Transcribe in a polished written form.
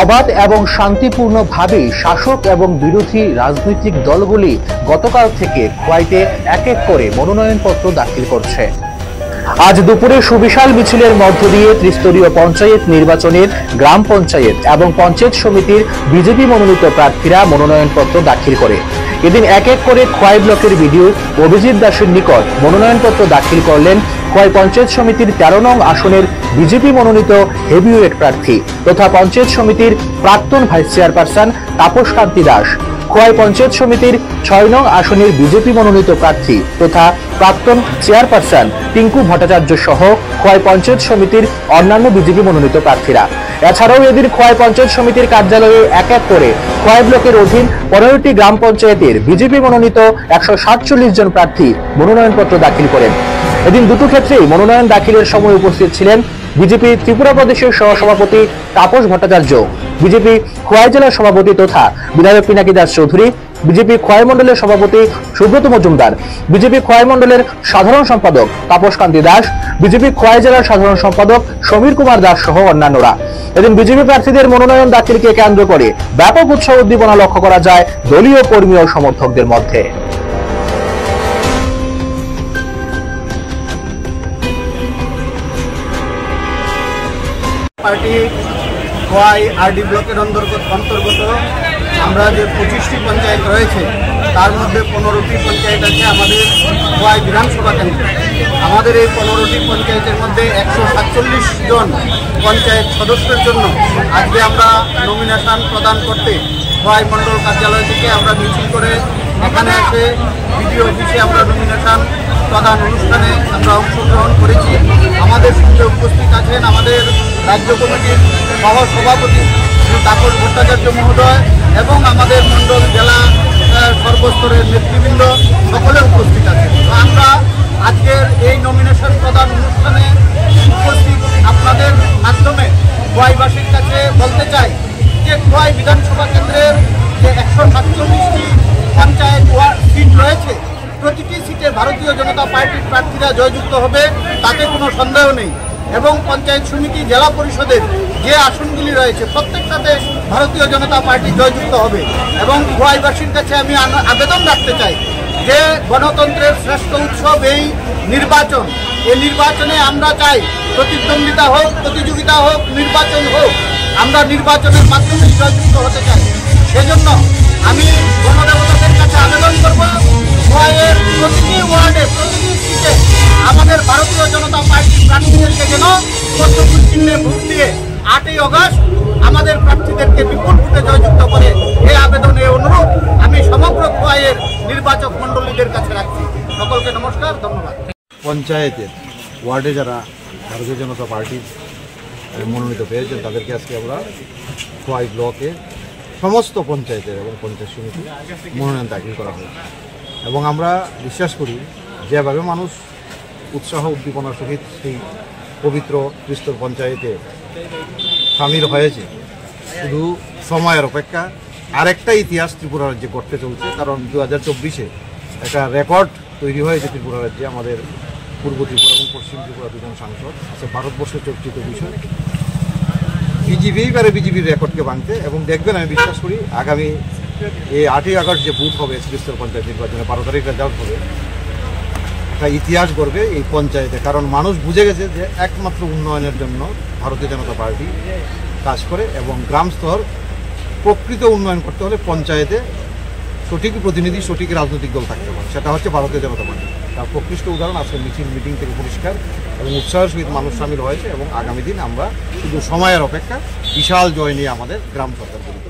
অবাধ এবং শান্তিপূর্ণভাবে শাসক এবং বিরোধী রাজনৈতিক দলগুলি গতকাল থেকে খোয়াইতে এক এক করে মনোনয়নপত্র দাখিল করছে। আজ দুপুরে সুবিশাল মিছিলের মধ্য দিয়ে ত্রিস্তরীয় পঞ্চায়েত নির্বাচনের গ্রাম পঞ্চায়েত এবং পঞ্চায়েত সমিতির বিজেপি মনোনীত প্রার্থীরা মনোনয়নপত্র দাখিল করে। এদিন এক এক করে খোয়াই ব্লকের বিডিও অভিজিৎ দাসের নিকট মনোনয়নপত্র দাখিল করলেন খোয়াই পঞ্চায়েত সমিতির 13 নং আসনের বিজেপি মনোনীত হেভিওয়েট প্রার্থী তথা পঞ্চায়েত সমিতির প্রাক্তন ভাইস চেয়ারপারসন তাপস কান্তি দাস, খোয়াই পঞ্চায়েত সমিতির 6 নং আসনের বিজেপি মনোনীত প্রার্থী তথা প্রাক্তন চেয়ারপারসন টিঙ্কু ভট্টাচার্য সহ খোয়াই পঞ্চায়েত সমিতির অন্যান্য বিজেপি মনোনীত প্রার্থীরা। এছাড়াও এদিন খোয়াই পঞ্চায়েত সমিতির কার্যালয়ে এক এক করে খোয়াই ব্লকের অধীন 15টি গ্রাম পঞ্চায়েতের বিজেপি মনোনীত 147 জন প্রার্থী মনোনয়নপত্র দাখিল করেন। এদিন দুটো ক্ষেত্রেই মনোনয়ন দাখিলের সময় উপস্থিত ছিলেন বিজেপি ত্রিপুরা প্রদেশের সহসভাপতি তাপস ভট্টাচার্য, বিজেপি খোয়াই জেলার সভাপতি তথা বিধায়ক পিনাকি দাস চৌধুরী, বিজেপি খোয়াই মন্ডলের সভাপতি সুব্রত মজুমদার, বিজেপি খোয়াই মন্ডলের সাধারণ সম্পাদক তাপস কান্তি দাস, বিজেপি খোয়াই জেলার সাধারণ সম্পাদক সমীর কুমার দাস সহ অন্যান্যরা। এদিন বিজেপি প্রার্থীদের মনোনয়ন দাখিলকে কেন্দ্র করে ব্যাপক উৎসাহ উদ্দীপনা লক্ষ্য করা যায় দলীয় কর্মী ও সমর্থকদের মধ্যে। পার্টি খোয়াই আরডি ব্লকের অন্তর্গত আমরা যে 25টি পঞ্চায়েত রয়েছে তার মধ্যে 15টি পঞ্চায়েত আছে আমাদের খোয়াই বিধানসভা কেন্দ্রে। আমাদের এই 15টি পঞ্চায়েতের মধ্যে 147 জন পঞ্চায়েত সদস্যের জন্য আজকে আমরা নমিনেশন প্রদান করতে খোয়াই মণ্ডল কার্যালয় থেকে আমরা মিছিল করে এখানে এসে বিডিও অফিসে আমরা নমিনেশন প্রদান অনুষ্ঠানে আমরা অংশগ্রহণ করেছি। আমাদের সঙ্গে উপস্থিত আছেন আমাদের রাজ্য কমিটির সহসভাপতি শ্রী তাপস ভট্টাচার্য মহোদয় এবং আমাদের মণ্ডল জেলা সর্বস্তরের নেতৃবৃন্দ সকলে উপস্থিত আছেন। তো আমরা আজকের এই নমিনেশন প্রদান অনুষ্ঠানে উপস্থিত আপনাদের মাধ্যমে খোয়াইবাসীর কাছে বলতে চাই যে খোয়াই বিধানসভা কেন্দ্রের যে 147টি পঞ্চায়েত সিট রয়েছে প্রতিটি সিটে ভারতীয় জনতা পার্টির প্রার্থীরা জয়যুক্ত হবে, তাতে কোনো সন্দেহ নেই। এবং পঞ্চায়েত সমিতি জেলা পরিষদের যে আসনগুলি রয়েছে প্রত্যেকটাতে ভারতীয় জনতা পার্টি জয়যুক্ত হবে। এবং খোয়াইবাসীর কাছে আমি আবেদন রাখতে চাই যে গণতন্ত্রের শ্রেষ্ঠ উৎসব এই নির্বাচন। এই নির্বাচনে আমরা চাই প্রতিদ্বন্দ্বিতা হোক, প্রতিযোগিতা হোক, নির্বাচন হোক, আমরা নির্বাচনের মাধ্যমে জয়যুক্ত হতে চাই। সেজন্য আমি গণদেবতাদের কাছে আবেদন করব খোয়াইয়ের প্রতিটি ওয়ার্ডে প্রতিটি সিটে আমাদের ভারতীয় জনতা পার্টির প্রার্থীদেরকে যেন পদ্মফুল চিহ্নে ভোট দিয়ে 8ই আগস্ট আমাদের প্রার্থীদেরকে বিপুল ভোটে জয়যুক্ত করে এই আবেদন, এই অনুরোধ আমি সমগ্র খোয়াইয়ের নির্বাচক মণ্ডলীদের কাছে রাখছি। সকলকে নমস্কার, ধন্যবাদ। পঞ্চায়েতের ওয়ার্ডে যারা ভারতীয় জনতা পার্টির মনোনীত পেয়েছেন তাদেরকে আজকে আমরা খোয়াই ব্লকে সমস্ত পঞ্চায়েতের এবং পঞ্চায়েত সমিতি মনোনয়ন দাখিল করা হয়েছে। এবং আমরা বিশ্বাস করি যেভাবে মানুষ উৎসাহ উদ্দীপনার সহিত সেই পবিত্র ত্রিস্তর পঞ্চায়েতে সামিল হয়েছে, শুধু সময়ের অপেক্ষা। আরেকটা ইতিহাস ত্রিপুরা রাজ্যে করতে চলছে, কারণ 2024-এ একটা রেকর্ড তৈরি হয়েছে ত্রিপুরা রাজ্যে। আমাদের পূর্ব ত্রিপুরা এবং পশ্চিম ত্রিপুরা দুজন সাংসদ আছে, ভারতবর্ষের চর্চিত বিষয়। বিজেপি এইবারে বিজেপির রেকর্ডকে ভাঙতে, এবং দেখবেন আমি বিশ্বাস করি আগামী এই 8ই আগস্ট যে ভোট হবে ত্রিস্তর পঞ্চায়েত নির্বাচনে 12 তারিখ রেজাল্ট হবে, একটা ইতিহাস গড়বে এই পঞ্চায়েতে। কারণ মানুষ বুঝে গেছে যে একমাত্র উন্নয়নের জন্য ভারতীয় জনতা পার্টি কাজ করে, এবং গ্রাম স্তর প্রকৃত উন্নয়ন করতে হলে পঞ্চায়েতে সঠিক প্রতিনিধি, সঠিক রাজনৈতিক দল থাকতে হবে, সেটা হচ্ছে ভারতীয় জনতা পার্টি। তার প্রকৃষ্ট উদাহরণ আজকে মিটিং থেকে পরিষ্কার এবং উৎসাহের সহিত মানুষ সামিল হয়েছে। এবং আগামী দিন আমরা শুধু সময়ের অপেক্ষা, বিশাল জয় নিয়ে আমাদের গ্রাম সরকার গঠিত।